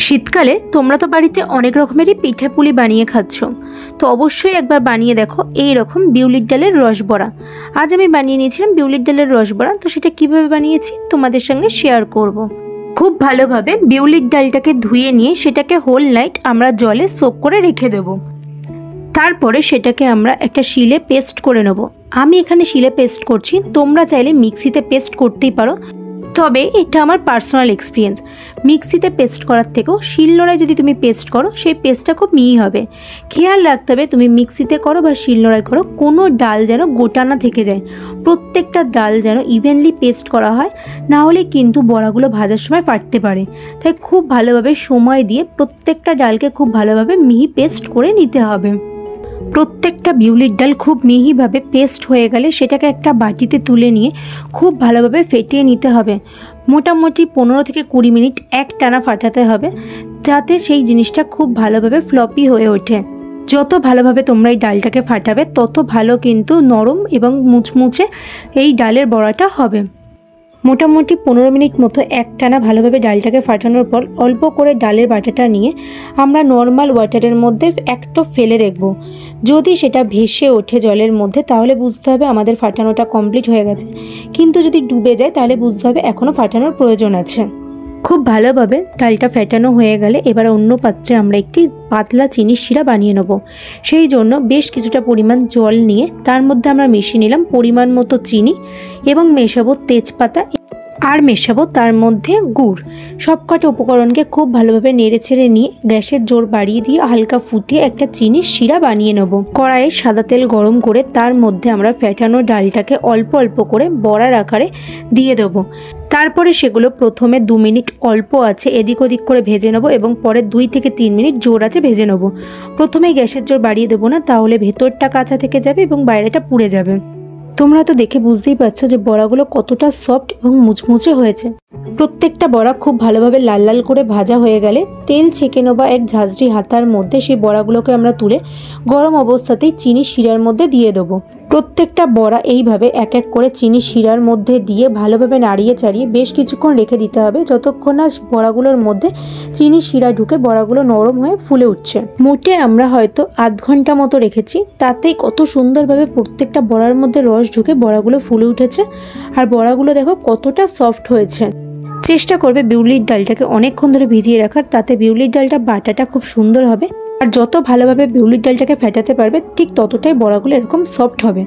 শীতকালে তোমরা তো বাড়িতে অনেক রকমেরই পিঠেপুলি বানিয়ে খাচ্ছ, তো অবশ্যই একবার বানিয়ে দেখো এই রকম বিউলির ডালের রসবড়া। আজ আমি বানিয়ে নিয়েছিলাম বিউলির ডালের রসবড়া, তো সেটা কিভাবে বানিয়েছি তোমাদের সঙ্গে শেয়ার করব। খুব ভালোভাবে বিউলির ডালটাকে ধুয়ে নিয়ে সেটাকে হোল নাইট আমরা জলে সোক করে রেখে দেব। তারপরে সেটাকে আমরা একটা শিলে পেস্ট করে নেব। আমি এখানে শিলে পেস্ট করছি, তোমরা চাইলে মিক্সিতে পেস্ট করতেই পারো, তবে এটা আমার পার্সোনাল এক্সপিরিয়েন্স। মিক্সিতে পেস্ট করার থেকেও শিলনোড়ায় যদি তুমি পেস্ট করো সেই পেস্টটা খুব মিহি হবে। খেয়াল রাখতে হবে তুমি মিক্সিতে করো বা শিলনোড়ায় করো, কোনো ডাল যেন গোটা না থেকে যায়, প্রত্যেকটা ডাল যেন ইভেনলি পেস্ট করা হয়, না হলে কিন্তু বড়াগুলো ভাজার সময় ফাটতে পারে। তাই খুব ভালোভাবে সময় দিয়ে প্রত্যেকটা ডালকে খুব ভালোভাবে মিহি পেস্ট করে নিতে হবে। প্রত্যেকটা বিউলির ডাল খুব মিহিভাবে পেস্ট হয়ে গেলে সেটাকে একটা বাটিতে তুলে নিয়ে খুব ভালোভাবে ফেটিয়ে নিতে হবে। মোটামুটি 15 থেকে 20 মিনিট একটানা ফাটাতে হবে, যাতে সেই জিনিসটা খুব ভালোভাবে ফ্লপি হয়ে ওঠে। যত ভালোভাবে তোমরা এই ডালটাকে ফাটাবে তত ভালো কিন্তু নরম এবং মুচমুচে এই ডালের বড়াটা হবে। মোটামুটি 15 মিনিট মতো একটানা ভালোভাবে ডালটাকে ফাটানোর পর অল্প করে ডালের বাটাটা নিয়ে আমরা নর্মাল ওয়াটারের মধ্যে একটু ফেলে দেখব। যদি সেটা ভেসে ওঠে জলের মধ্যে তাহলে বুঝতে হবে আমাদের ফাটানোটা কমপ্লিট হয়ে গেছে, কিন্তু যদি ডুবে যায় তাহলে বুঝতে হবে এখনও ফাটানোর প্রয়োজন আছে। খুব ভালোভাবে ডালটা ফেটানো হয়ে গেলে এবার অন্য পাত্রে আমরা একটি পাতলা চিনির শিরা বানিয়ে নেব। সেই জন্য বেশ কিছুটা পরিমাণ জল নিয়ে তার মধ্যে আমরা মিশিয়ে নিলাম পরিমাণ মতো চিনি এবং মেশাবো তেজপাতা আর মেশাবো তার মধ্যে গুড়। সবকটা উপকরণকে খুব ভালোভাবে নেড়ে ছেড়ে নিয়ে গ্যাসের জোর বাড়িয়ে দিয়ে হালকা ফুটিয়ে একটা চিনির শিরা বানিয়ে নেব। কড়াইয়ে সাদা তেল গরম করে তার মধ্যে আমরা ফেটানো ডালটাকে অল্প অল্প করে বড়ার আকারে দিয়ে দেবো। তারপরে সেগুলো প্রথমে 2 মিনিট অল্প আছে এদিক ওদিক করে ভেজে নেবো এবং পরে 2 থেকে 3 মিনিট জোর আছে ভেজে নেবো। প্রথমে গ্যাসের জোর বাড়িয়ে দেবো না, তাহলে ভেতরটা কাঁচা থেকে যাবে এবং বাইরেটা পুড়ে যাবে। তোমরা তো দেখে বুঝতেই পারছো যে বড়াগুলো কতটা সফট এবং মুচমুচে হয়েছে। প্রত্যেকটা বড়া খুব ভালোভাবে লাল লাল করে ভাজা হয়ে গেলে তেল ছেঁকে নেওয়া এক ঝাঁঝরি হাতার মধ্যে সেই বড়াগুলোকে আমরা তুলে গরম অবস্থাতেই চিনি শিরার মধ্যে দিয়ে দেবো। প্রত্যেকটা বড়া এইভাবে এক এক করে চিনি শিরার মধ্যে দিয়ে ভালোভাবে নাড়িয়ে চাড়িয়ে বেশ কিছুক্ষণ রেখে দিতে হবে, যতক্ষণ না বড়াগুলোর মধ্যে চিনি শিরা ঢুকে বড়াগুলো নরম হয়ে ফুলে উঠছে। মোটে আমরা হয়তো আধ ঘন্টা মতো রেখেছি, তাতেই কত সুন্দরভাবে প্রত্যেকটা বড়ার মধ্যে রস ঢুকে বড়াগুলো ফুলে উঠেছে। আর বড়াগুলো দেখো কতটা সফট হয়েছে। চেষ্টা করবে বিউলির ডালটাকে অনেকক্ষণ ধরে ভিজিয়ে রাখার, তাতে বিউলির ডালটা বাটাটা খুব সুন্দর হবে। আর যত ভালোভাবে বিউলির ডালটাকে ফেটাতে পারবে ঠিক ততটাই বড়াগুলো এরকম সফট হবে।